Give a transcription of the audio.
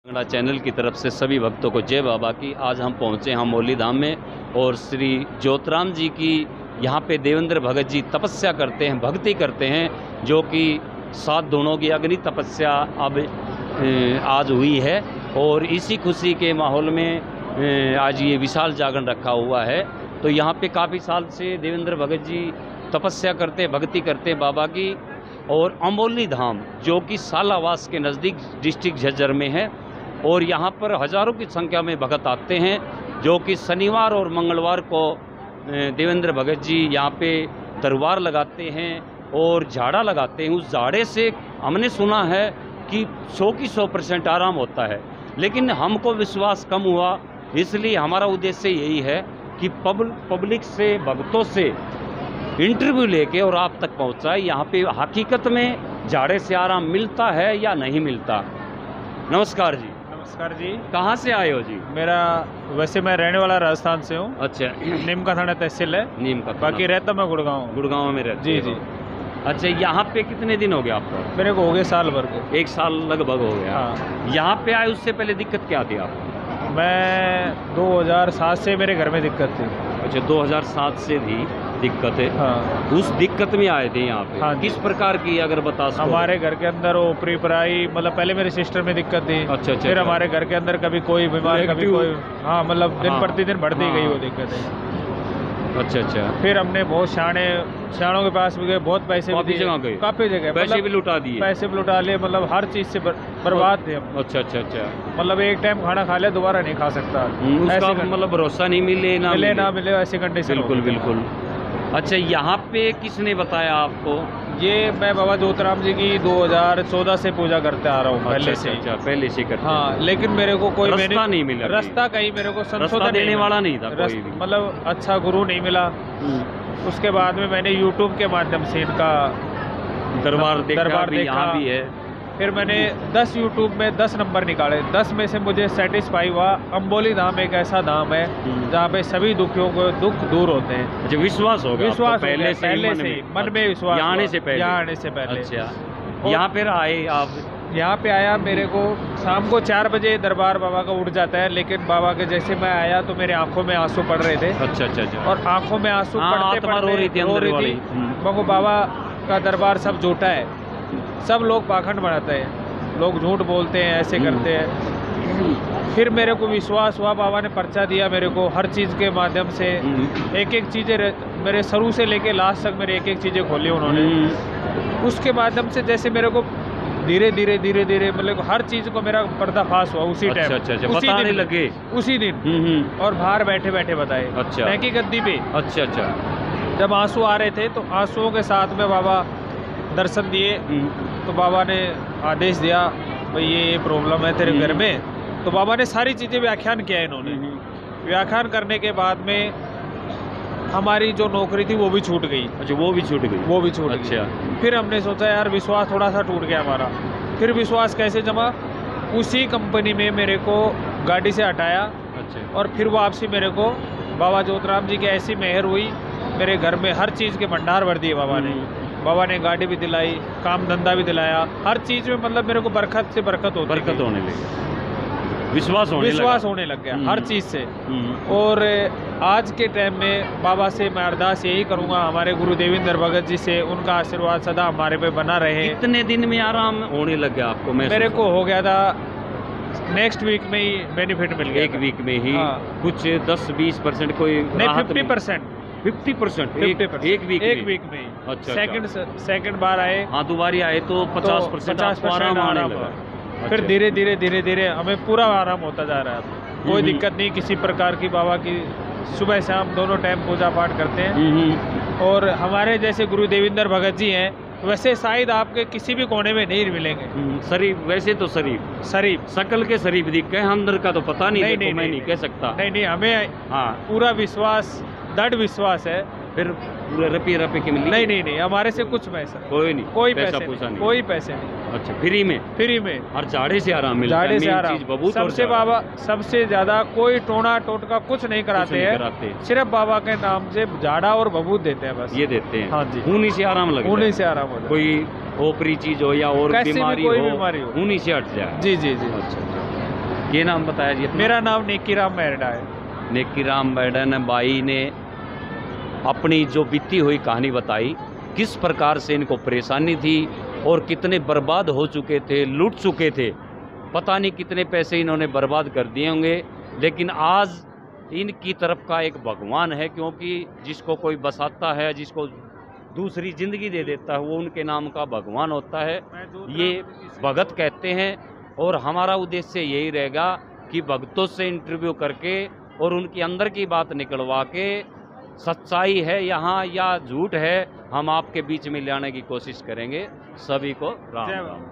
Kangra channel की तरफ से सभी भक्तों को जय बाबा की। आज हम पहुँचे हैं मौली धाम में और श्री ज्योतराम जी की यहाँ पे देवेंद्र भगत जी तपस्या करते हैं, भक्ति करते हैं, जो कि 7 दिनों की अग्नि तपस्या अब आज हुई है। और इसी खुशी के माहौल में आज ये विशाल जागरण रखा हुआ है। तो यहाँ पे काफ़ी साल से देवेंद्र भगत जी तपस्या करते, भक्ति करते बाबा की। और अमोली धाम जो कि सालावास के नज़दीक डिस्ट्रिक्ट झज्जर में है, और यहाँ पर हज़ारों की संख्या में भगत आते हैं, जो कि शनिवार और मंगलवार को देवेंद्र भगत जी यहाँ पे दरबार लगाते हैं और झाड़ा लगाते हैं। उस झाड़े से हमने सुना है कि 100 की 100% आराम होता है, लेकिन हमको विश्वास कम हुआ, इसलिए हमारा उद्देश्य यही है कि पब्लिक से, भक्तों से इंटरव्यू लेके और आप तक पहुँचाए यहाँ पे हकीकत में झाड़े से आराम मिलता है या नहीं मिलता। नमस्कार जी। नमस्कार जी। कहाँ से आए हो जी? वैसे मैं रहने वाला राजस्थान से हूँ। अच्छा। नीम का थाना तहसील है। नीम का। बाकी रहता मैं गुड़गांव में रहते जी हो? जी। अच्छा, यहाँ पे कितने दिन हो गए आपको? मेरे को हो गए साल भर के। 1 साल लगभग हो गया। हाँ। यहाँ पे आए उससे पहले दिक्कत क्या थी आपको? मैं 2007 से मेरे घर में दिक्कत थी। अच्छा, 2007 से थी दिक्कत है। हाँ। उस दिक्कत में आए थे यहाँ पे? हाँ। किस प्रकार की अगर बता सको? हमारे घर के अंदर वो ऊपरी पराई, मतलब पहले मेरे सिस्टर में दिक्कत थी। अच्छा। फिर हमारे घर के अंदर कभी कोई बीमारी, कभी कोई, हाँ मतलब दिन प्रतिदिन बढ़ती गई वो दिक्कत है। अच्छा। फिर हमने बहुत सियाणों के पास भी गए, बहुत पैसे भी दिए, काफ़ी जगह पैसे भी लुटा दिए। पैसे भी लुटा लिए, मतलब हर चीज़ से बर्बाद थे हम। अच्छा। मतलब एक टाइम खाना खा ले, दोबारा नहीं खा सकता। उसका मतलब भरोसा नहीं मिले ना मिले ऐसी कंडीशन। बिल्कुल। अच्छा, यहाँ पे किसने बताया आपको? ये मैं बाबा ज्योतिराम जी की 2014 से पूजा करते आ रहा हूँ। पहले से। अच्छा, पहले से करते। हाँ, लेकिन मेरे को कोई रास्ता नहीं मिला। रास्ता कहीं मेरे को संशोधन देने वाला नहीं था कोई भी। मतलब अच्छा गुरु नहीं मिला। उसके बाद में मैंने YouTube के माध्यम से इनका दरबार देखा। यहाँ भी है। फिर मैंने 10 YouTube में 10 नंबर निकाले। 10 में से मुझे सेटिस्फाई हुआ अम्बोली धाम एक ऐसा धाम है जहाँ पे सभी दुखियों को दुख दूर होते हैं। अच्छा, विश्वास हो गया पहले से मन में विश्वास। यहाँ आने से पहले। अच्छा, यहाँ पर आए आप? यहाँ पे आया, मेरे को शाम को 4 बजे दरबार बाबा का उठ जाता है, लेकिन बाबा के जैसे मैं आया तो मेरे आंखों में आंसू पड़ रहे थे। अच्छा। और आंखों में आंसू पड़ते रो रही थी। मको बाबा का दरबार सब झूठा है, सब लोग पाखंड बनाते हैं, लोग झूठ बोलते हैं, ऐसे करते हैं। फिर मेरे को विश्वास हुआ, बाबा ने पर्चा दिया मेरे को हर चीज़ के माध्यम से। एक चीज़ें मेरे शुरू से लेके लास्ट तक मेरे एक चीज़ें खोली उन्होंने। उसके माध्यम से जैसे मेरे को धीरे धीरे मतलब हर चीज़ को मेरा पर्दाफाश हुआ उसी टाइम। अच्छा, बताने लगे उसी दिन। और बाहर बैठे बैठाए। अच्छा। की गद्दी पे। अच्छा। जब आंसू आ रहे थे तो आंसुओं के साथ में बाबा दर्शन दिए। तो बाबा ने आदेश दिया, भाई ये प्रॉब्लम है तेरे घर में। तो बाबा ने सारी चीज़ें व्याख्यान किया इन्होंने। व्याख्यान करने के बाद में हमारी जो नौकरी थी वो भी छूट गई। अच्छा, वो भी छूट गई। अच्छा। फिर हमने सोचा यार विश्वास थोड़ा सा टूट गया हमारा। फिर विश्वास कैसे जमा? उसी कंपनी में मेरे को गाड़ी से हटाया। अच्छा। और फिर वापसी मेरे को बाबा ज्योतिराम जी की ऐसी मेहर हुई, मेरे घर में हर चीज़ के भंडार भर दिए बाबा ने। बाबा ने गाड़ी भी दिलाई, काम धंधा भी दिलाया, हर चीज़ में मतलब मेरे को बरकत से बरकत होने लगी। विश्वास होने लग गया हर चीज़ से। और आज के टाइम में बाबा से मैं अरदास यही करूँगा, हमारे गुरु देवेंद्र भगत जी से, उनका आशीर्वाद सदा हमारे पे बना रहे। कितने दिन में आराम होने लग गया आपको? मेरे को हो गया था नेक्स्ट वीक में ही बेनिफिट मिल गया। 1 वीक में ही? हाँ। कुछ 10-20% कोई नहीं, 50%। 50% एक वीक में ही। अच्छा। सेकंड बार आए। हाँ, दोबारा आए तो 50% आराम आने लगा। फिर धीरे धीरे हमें पूरा आराम होता जा रहा है। कोई दिक्कत नहीं किसी प्रकार की। बाबा की सुबह शाम दोनों टाइम पूजा पाठ करते हैं। और हमारे जैसे गुरु देवेंद्र भगत जी हैं वैसे शायद आपके किसी भी कोने में नहीं मिलेंगे। शरीफ, वैसे तो शरीफ शकल के शरीफ दिखते हैं, अंदर का तो पता नहीं। मैं नहीं कह सकता। नहीं, हमें पूरा विश्वास, दृढ़ विश्वास है। फिर पूरे रुपये के मिले? नहीं, हमारे से कुछ पैसा कोई नहीं, कोई पैसा पूछा नहीं, कोई पैसे नहीं। अच्छा, फ्री में हर झाड़े से आराम मिलता है। झाड़े से आराम सबसे बाबा सबसे ज्यादा कोई टोना टोटका कुछ नहीं कराते हैं। सिर्फ बाबा के नाम से झाड़ा और बबूत देते हैं, बस ये देते हैं। हाँ जी। उन्हीं से आराम लगता है। उन्हीं से आराम हो जाए। कोई ओपरी चीज हो या और बीमारी हो, उन्हीं से हट जाए। जी। अच्छा। ये नाम बताया जी अपना? मेरा नाम नेकीराम मैरडा है। नेकीराम मैडन बाई ने अपनी जो बीती हुई कहानी बताई, किस प्रकार से इनको परेशानी थी और कितने बर्बाद हो चुके थे, लूट चुके थे, पता नहीं कितने पैसे इन्होंने बर्बाद कर दिए होंगे। लेकिन आज इनकी तरफ का एक भगवान है, क्योंकि जिसको कोई बसाता है, जिसको दूसरी ज़िंदगी दे देता है, वो उनके नाम का भगवान होता है। ये भगत कहते हैं और हमारा उद्देश्य यही रहेगा कि भक्तों से इंटरव्यू करके और उनके अंदर की बात निकलवा के सच्चाई है यहाँ या झूठ है, हम आपके बीच में लाने की कोशिश करेंगे। सभी को राम राम।